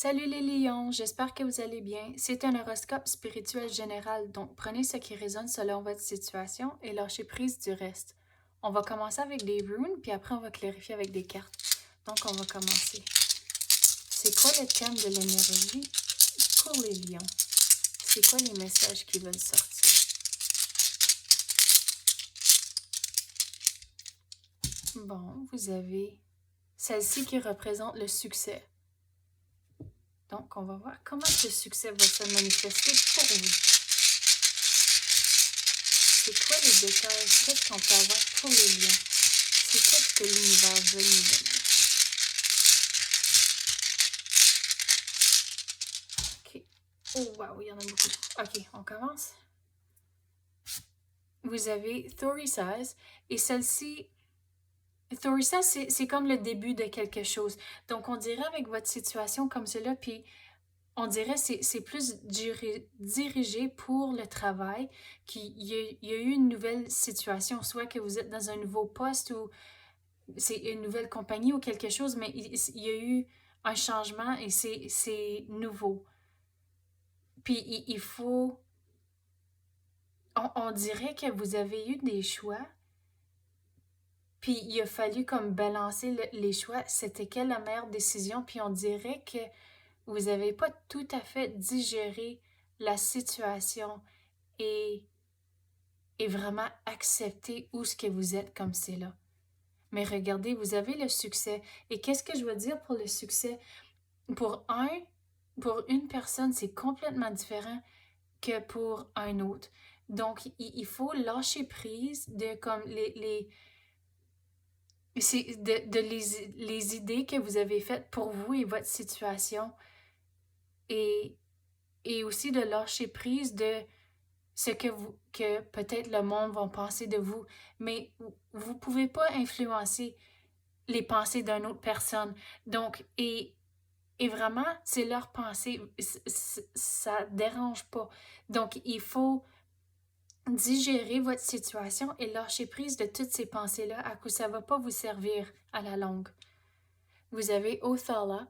Salut les lions, j'espère que vous allez bien. C'est un horoscope spirituel général, donc prenez ce qui résonne selon votre situation et lâchez prise du reste. On va commencer avec des runes, puis après on va clarifier avec des cartes. Donc on va commencer. C'est quoi le thème de l'énergie pour les lions? C'est quoi les messages qui veulent sortir? Bon, vous avez celle-ci qui représente le succès. Donc, on va voir comment ce succès va se manifester pour vous. C'est quoi les détails? Qu'est-ce qu'on peut avoir pour les lions? C'est qu'est-ce que l'univers veut nous donner? OK. Oh, wow, il y en a beaucoup. OK, on commence. Vous avez Thorisaz, et celle-ci, Thorisaz, c'est comme le début de quelque chose. Donc, on dirait avec votre situation comme cela, puis on dirait que c'est plus dirigé pour le travail, qu'il y a eu une nouvelle situation, soit que vous êtes dans un nouveau poste ou c'est une nouvelle compagnie ou quelque chose, mais il y a eu un changement et c'est nouveau. Puis il faut... On dirait que vous avez eu des choix, puis il a fallu comme balancer les choix. C'était quelle la meilleure décision? Puis on dirait que vous n'avez pas tout à fait digéré la situation et, et vraiment accepté où ce que vous êtes comme c'est là. Mais regardez, vous avez le succès. Et qu'est-ce que je veux dire pour le succès? Pour une personne, c'est complètement différent que pour un autre. Donc, il faut lâcher prise de comme les idées que vous avez faites pour vous et votre situation et, et aussi de lâcher prise de ce que peut-être le monde va penser de vous. Mais vous pouvez pas influencer les pensées d'une autre personne. Donc, et vraiment, c'est leur pensée. Ça dérange pas. Donc, il faut digérer votre situation et lâcher prise de toutes ces pensées-là à coup ça va pas vous servir à la longue. Vous avez Othala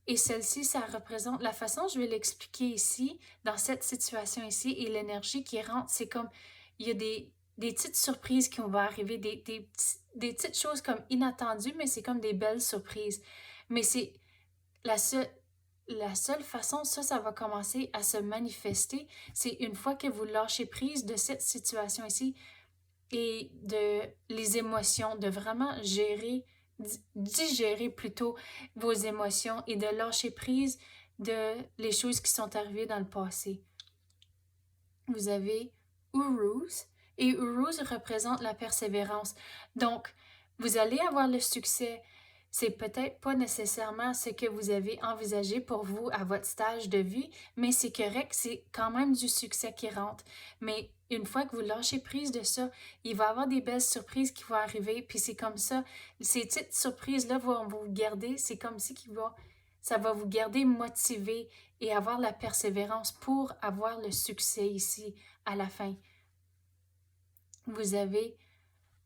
et celle-ci, ça représente la façon, je vais l'expliquer ici, dans cette situation ici, et l'énergie qui rentre, c'est comme, il y a des petites surprises qui vont arriver, des petites choses comme inattendues, mais c'est comme des belles surprises. Mais c'est la seule, la seule façon, ça va commencer à se manifester, c'est une fois que vous lâchez prise de cette situation ici et de les émotions, de vraiment digérer plutôt vos émotions et de lâcher prise de les choses qui sont arrivées dans le passé. Vous avez Uruz et Uruz représente la persévérance. Donc, vous allez avoir le succès. C'est peut-être pas nécessairement ce que vous avez envisagé pour vous à votre stage de vie, mais c'est correct, c'est quand même du succès qui rentre. Mais une fois que vous lâchez prise de ça, il va y avoir des belles surprises qui vont arriver, puis c'est comme ça. Ces petites surprises-là vont vous garder, c'est comme si ça va vous garder motivé et avoir la persévérance pour avoir le succès ici à la fin. Vous avez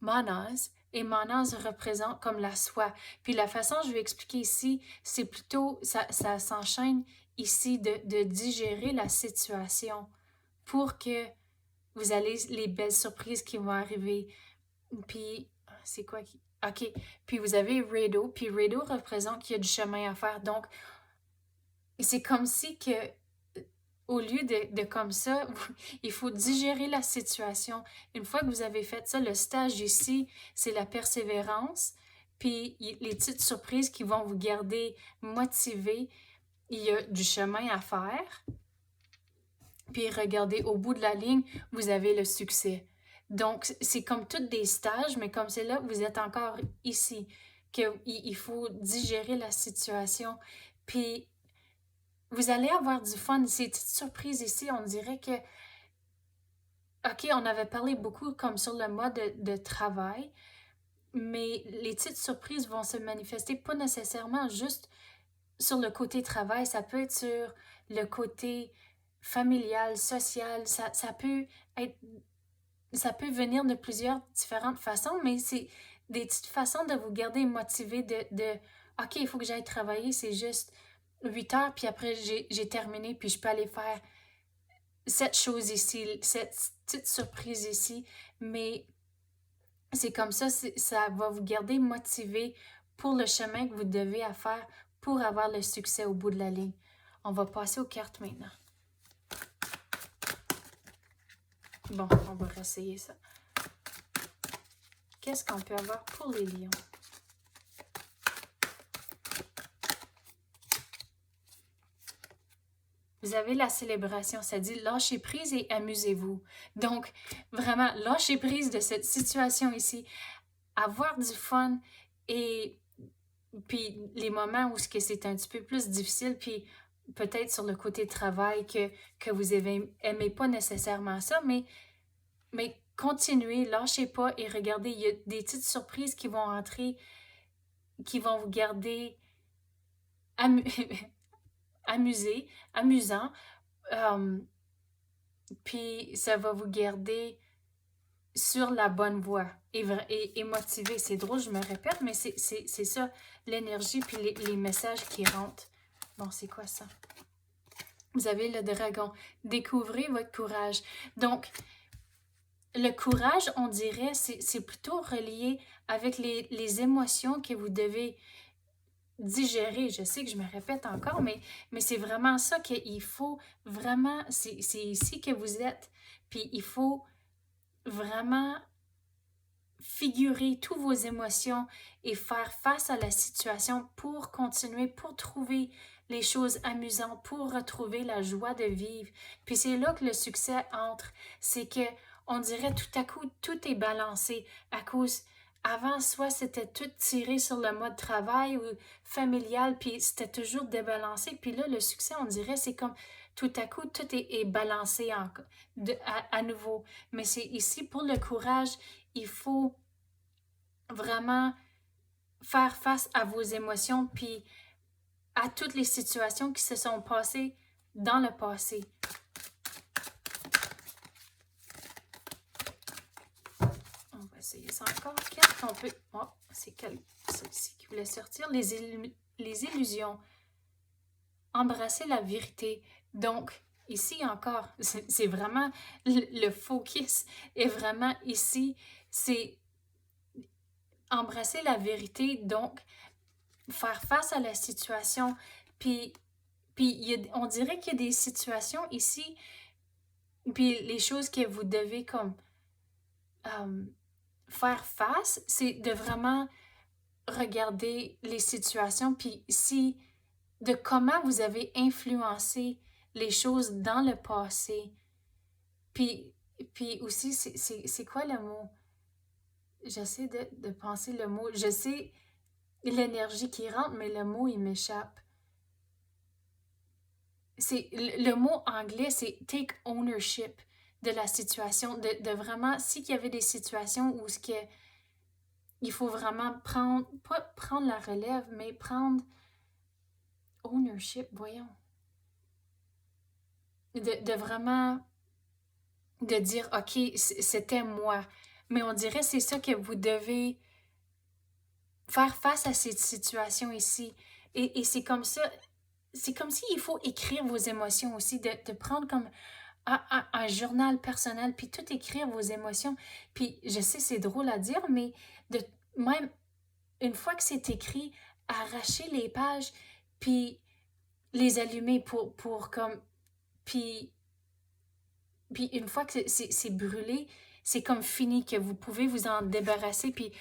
Manas, et Manas représente comme la soie. Puis la façon je vais expliquer ici, c'est plutôt, ça s'enchaîne ici de digérer la situation pour que vous allez les belles surprises qui vont arriver. Puis, c'est quoi qui... OK. Puis vous avez Rado, puis Rado représente qu'il y a du chemin à faire. Donc, c'est comme si que au lieu de comme ça, il faut digérer la situation. Une fois que vous avez fait ça, le stage ici, c'est la persévérance, puis les petites surprises qui vont vous garder motivé. Il y a du chemin à faire. Puis regardez, au bout de la ligne, vous avez le succès. Donc, c'est comme toutes des stages, mais comme c'est là, vous êtes encore ici, qu'il faut digérer la situation. Puis vous allez avoir du fun. Ces petites surprises ici, on dirait que, OK, on avait parlé beaucoup comme sur le mode de travail, mais les petites surprises vont se manifester pas nécessairement juste sur le côté travail, ça peut être sur le côté familial, social, être, ça peut venir de plusieurs différentes façons, mais c'est des petites façons de vous garder motivé OK, il faut que j'aille travailler, c'est juste 8 heures, puis après, j'ai terminé, puis je peux aller faire cette chose ici, cette petite surprise ici, mais c'est comme ça, ça va vous garder motivé pour le chemin que vous devez à faire pour avoir le succès au bout de la ligne. On va passer aux cartes maintenant. Bon, on va réessayer ça. Qu'est-ce qu'on peut avoir pour les lions? Vous avez la célébration, ça dit lâchez prise et amusez-vous. Donc, vraiment, lâchez prise de cette situation ici, avoir du fun et puis les moments où c'est un petit peu plus difficile, puis peut-être sur le côté travail que vous aimez pas nécessairement ça, mais continuez, lâchez pas et regardez, il y a des petites surprises qui vont entrer, qui vont vous garder amusant, puis ça va vous garder sur la bonne voie et motivé. C'est drôle, je me répète, mais c'est ça, l'énergie puis les messages qui rentrent. Bon, c'est quoi ça? Vous avez le dragon. Découvrez votre courage. Donc, le courage, on dirait, c'est plutôt relié avec les émotions que vous devez digérer. Je sais que je me répète encore, mais c'est vraiment ça qu'il faut vraiment, c'est ici que vous êtes. Puis il faut vraiment figurer toutes vos émotions et faire face à la situation pour continuer, pour trouver les choses amusantes, pour retrouver la joie de vivre. Puis c'est là que le succès entre. C'est que on dirait tout à coup, tout est balancé à cause... Avant, soit c'était tout tiré sur le mode travail ou familial, puis c'était toujours débalancé. Puis là, le succès, on dirait, c'est comme tout à coup, tout est balancé à nouveau. Mais c'est ici, pour le courage, il faut vraiment faire face à vos émotions, puis à toutes les situations qui se sont passées dans le passé. On va essayer ça encore. Qu'est-ce qu'on peut... Oh, c'est celle-ci qui voulait sortir. Les illusions. Embrasser la vérité. Donc, ici encore, c'est vraiment... Le focus est vraiment ici. C'est embrasser la vérité, donc faire face à la situation. Puis on dirait qu'il y a des situations ici, puis les choses que vous devez comme... faire face, c'est de vraiment regarder les situations, puis de comment vous avez influencé les choses dans le passé. Puis aussi, c'est quoi le mot? J'essaie de penser le mot. Je sais l'énergie qui rentre, mais le mot, il m'échappe. Le mot anglais, c'est « take ownership » de la situation, de vraiment, s'il y avait des situations où il faut vraiment pas prendre la relève, mais prendre ownership, voyons. De vraiment, de dire, OK, c'était moi. Mais on dirait c'est ça que vous devez faire face à cette situation ici. Et c'est comme ça, c'est comme s'il faut écrire vos émotions aussi, de prendre comme un journal personnel, puis tout écrire vos émotions. Puis je sais, c'est drôle à dire, mais même une fois que c'est écrit, arracher les pages, puis les allumer pour comme... Puis une fois que c'est brûlé, c'est comme fini, que vous pouvez vous en débarrasser, puis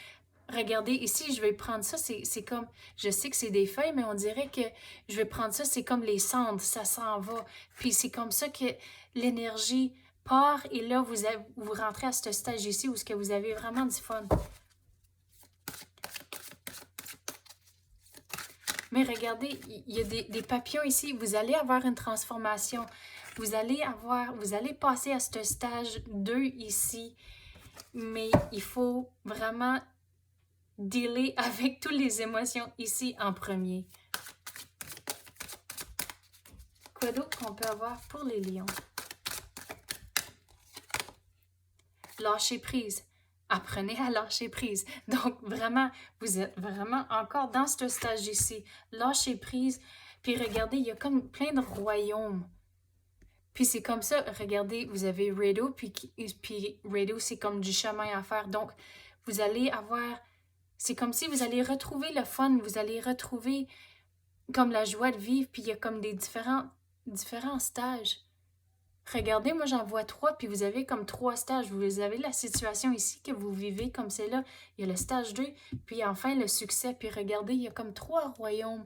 regardez, ici, je vais prendre ça, c'est comme, je sais que c'est des feuilles, mais on dirait que je vais prendre ça, c'est comme les cendres, ça s'en va. Puis c'est comme ça que l'énergie part, et là, vous rentrez à ce stage ici où ce que vous avez vraiment du fun. Mais regardez, il y a des papillons ici, vous allez avoir une transformation. Vous allez passer à ce stage 2 ici, mais il faut vraiment dealer avec toutes les émotions ici en premier. Quoi d'autre qu'on peut avoir pour les lions? Lâcher prise. Apprenez à lâcher prise. Donc, vraiment, vous êtes vraiment encore dans ce stage ici. Lâcher prise. Puis regardez, il y a comme plein de royaumes. Puis c'est comme ça, regardez, vous avez Rado, puis Rado, c'est comme du chemin à faire. Donc, vous allez avoir... C'est comme si vous allez retrouver le fun, vous allez retrouver comme la joie de vivre, puis il y a comme des différents stages. Regardez, moi j'en vois 3, puis vous avez comme 3 stages. Vous avez la situation ici que vous vivez comme c'est là. Il y a le stage 2, puis enfin le succès. Puis regardez, il y a comme 3 royaumes.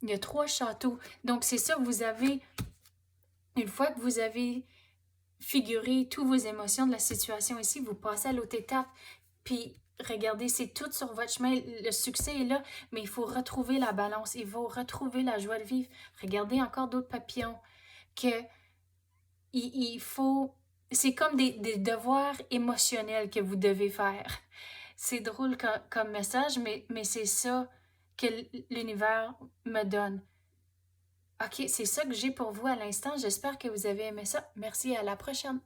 Il y a 3 châteaux. Donc c'est ça, vous avez, une fois que vous avez figuré toutes vos émotions de la situation ici, vous passez à l'autre étape. Puis regardez, c'est tout sur votre chemin. Le succès est là, mais il faut retrouver la balance. Il faut retrouver la joie de vivre. Regardez encore d'autres papillons. Que il faut... C'est comme des devoirs émotionnels que vous devez faire. C'est drôle comme message, mais c'est ça que l'univers me donne. OK, c'est ça que j'ai pour vous à l'instant. J'espère que vous avez aimé ça. Merci, à la prochaine.